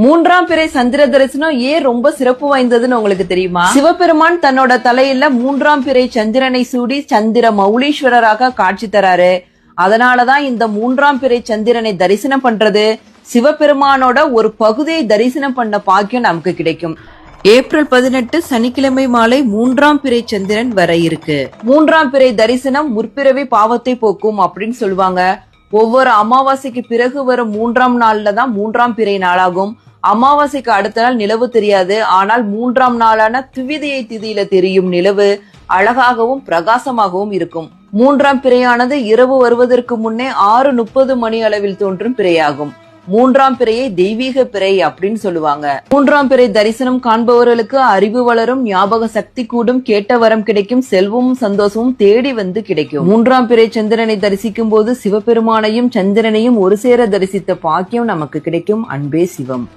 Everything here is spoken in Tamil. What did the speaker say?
மூன்றாம் பிறை சந்திர தரிசனம் ஏன் ரொம்ப சிறப்பு வாய்ந்ததுன்னு உங்களுக்கு தெரியுமா? சிவபெருமான் தன்னோட தலையில மூன்றாம் பிறை சந்திரனை சூடி சந்திர மௌலீஸ்வரராக காட்சி தராரு. அதனாலதான் இந்த மூன்றாம் பிறை சந்திரனை தரிசனம் பண்றது சிவபெருமானோட ஒரு பகுதியை தரிசனம் பண்ண பாக்கியம் நமக்கு கிடைக்கும். ஏப்ரல் 18 சனிக்கிழமை மாலை மூன்றாம் பிறை சந்திரன் வர இருக்கு. மூன்றாம் பிறை தரிசனம் முற்பிறவி பாவத்தை போக்கும் அப்படின்னு சொல்லுவாங்க. ஒவ்வொரு அமாவாசைக்கு பிறகு வரும் மூன்றாம் நாள்ல தான் மூன்றாம் பிறை நாளாகும். அமாவாசைக்கு அடுத்த நாள் நிலவு தெரியாது. ஆனால் மூன்றாம் நாளான துவிதியை திதியில தெரியும் நிலவு அழகாகவும் பிரகாசமாகவும் இருக்கும். மூன்றாம் பிறையானது இரவு வருவதற்கு முன்னே 6:30 மணி அளவில் தோன்றும் பிறையாகும். மூன்றாம் பிறையை தெய்வீக பிறை அப்படின்னு சொல்லுவாங்க. மூன்றாம் பிறை தரிசனம் காண்பவர்களுக்கு அறிவு வளரும், ஞாபக சக்தி கூடும், கேட்ட வரம் கிடைக்கும், செல்வமும் சந்தோஷமும் தேடி வந்து கிடைக்கும். மூன்றாம் பிறை சந்திரனை தரிசிக்கும் போது சிவபெருமானையும் சந்திரனையும் ஒரு சேர தரிசித்த பாக்கியம் நமக்கு கிடைக்கும். அன்பே சிவம்.